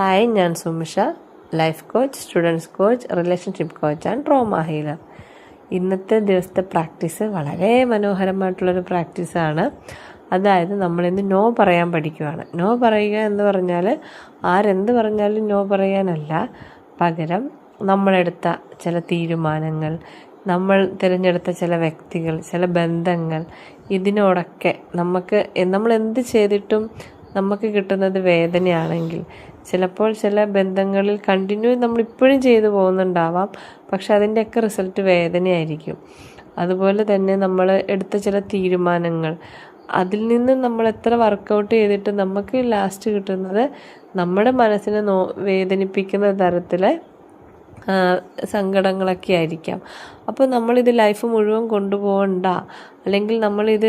Hi, ഞാൻ Sumisha, life coach, students coach, relationship coach and trauma healer. ഇന്നത്തെ ദിവസത്തെ practice വളരെ മനോഹരമായിട്ടുള്ളൊരു പ്രാക്ടീസാണ്. അതായത് നമ്മളിന്ന് നോ പറയാൻ പഠിക്കുകയാണ്. നോ പറയുക എന്ന് പറഞ്ഞാൽ ആരെന്ത് പറഞ്ഞാലും നോ പറയാനല്ല, പകരം നമ്മളെടുത്ത ചില തീരുമാനങ്ങൾ, നമ്മൾ തിരഞ്ഞെടുത്ത ചില വ്യക്തികൾ, ചില ബന്ധങ്ങൾ, ഇതിനോടൊക്കെ നമ്മൾ എന്ത് ചെയ്തിട്ടും നമുക്ക് കിട്ടുന്നത് വേദനയാണെങ്കിൽ, ചിലപ്പോൾ ചില ബന്ധങ്ങളിൽ കണ്ടിന്യൂ നമ്മളിപ്പോഴും ചെയ്തു പോകുന്നുണ്ടാവാം, പക്ഷെ അതിൻ്റെയൊക്കെ റിസൾട്ട് വേദനയായിരിക്കും. അതുപോലെ തന്നെ നമ്മൾ എടുത്ത ചില തീരുമാനങ്ങൾ, അതിൽ നിന്ന് നമ്മൾ എത്ര വർക്കൗട്ട് ചെയ്തിട്ട് നമുക്ക് ലാസ്റ്റ് കിട്ടുന്നത് നമ്മുടെ മനസ്സിനെ വേദനിപ്പിക്കുന്ന തരത്തിലെ സങ്കടങ്ങളൊക്കെ ആയിരിക്കാം. അപ്പോൾ നമ്മളിത് ലൈഫ് മുഴുവൻ കൊണ്ടുപോകണ്ട, അല്ലെങ്കിൽ നമ്മളിത്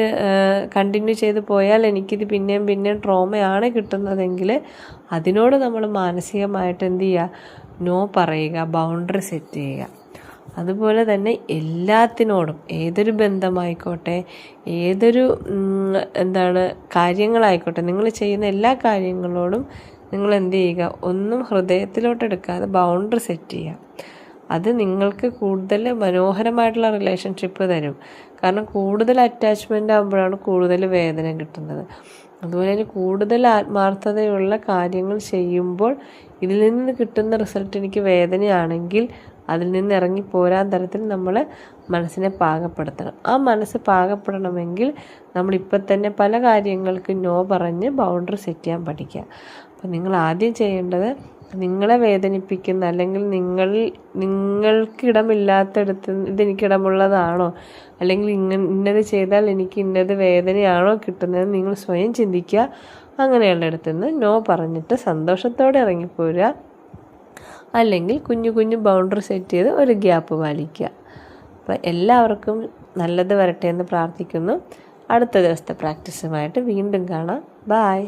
കണ്ടിന്യൂ ചെയ്ത് പോയാൽ എനിക്കിത് പിന്നെയും ട്രോമയാണ് കിട്ടുന്നതെങ്കിൽ അതിനോട് നമ്മൾ മാനസികമായിട്ട് എന്ത് ചെയ്യുക, നോ പറയുക, ബൗണ്ടറി സെറ്റ് ചെയ്യുക. അതുപോലെ തന്നെ എല്ലാത്തിനോടും, ഏതൊരു ബന്ധമായിക്കോട്ടെ, ഏതൊരു കാര്യങ്ങളായിക്കോട്ടെ, നിങ്ങൾ ചെയ്യുന്ന എല്ലാ കാര്യങ്ങളോടും നിങ്ങൾ എന്ത് ചെയ്യുക, ഒന്നും ഹൃദയത്തിലോട്ടെടുക്കാതെ ബൗണ്ടറി സെറ്റ് ചെയ്യുക. അത് നിങ്ങൾക്ക് കൂടുതൽ മനോഹരമായിട്ടുള്ള റിലേഷൻഷിപ്പ് തരും. കാരണം കൂടുതൽ അറ്റാച്ച്മെൻ്റ് ആകുമ്പോഴാണ് കൂടുതൽ വേദന കിട്ടുന്നത്. അതുപോലെ തന്നെ കൂടുതൽ ആത്മാർത്ഥതയുള്ള കാര്യങ്ങൾ ചെയ്യുമ്പോൾ ഇതിൽ നിന്ന് കിട്ടുന്ന റിസൾട്ട് എനിക്ക് വേദനയാണെങ്കിൽ അതിൽ നിന്ന് ഇറങ്ങിപ്പോരാൻ തരത്തിൽ നമ്മൾ മനസ്സിനെ പാകപ്പെടുത്തണം. ആ മനസ്സ് പാകപ്പെടണമെങ്കിൽ നമ്മളിപ്പോൾ തന്നെ പല കാര്യങ്ങൾക്ക് നോ പറഞ്ഞ് ബൗണ്ടറി സെറ്റ് ചെയ്യാൻ പഠിക്കുക. അപ്പോൾ നിങ്ങൾ ആദ്യം ചെയ്യേണ്ടത്, നിങ്ങളെ വേദനിപ്പിക്കുന്ന, അല്ലെങ്കിൽ നിങ്ങൾക്കിടമില്ലാത്തടത്ത് ഇതെനിക്കിടമുള്ളതാണോ, അല്ലെങ്കിൽ ഇന്നത് ചെയ്താൽ എനിക്ക് ഇന്നത് വേദനയാണോ കിട്ടുന്നത്, നിങ്ങൾ സ്വയം ചിന്തിക്കുക. അങ്ങനെയുള്ള ഇടത്തു നിന്ന് നോ പറഞ്ഞിട്ട് സന്തോഷത്തോടെ ഇറങ്ങിപ്പോരുക. അല്ലെങ്കിൽ കുഞ്ഞു ബൗണ്ടറി സെറ്റ് ചെയ്ത് ഒരു ഗ്യാപ്പ് പാലിക്കുക. അപ്പോൾ എല്ലാവർക്കും നല്ലത് വരട്ടെ എന്ന് പ്രാർത്ഥിക്കുന്നു. അടുത്ത ദിവസത്തെ പ്രാക്ടീസുമായിട്ട് വീണ്ടും കാണാം. ബായ്.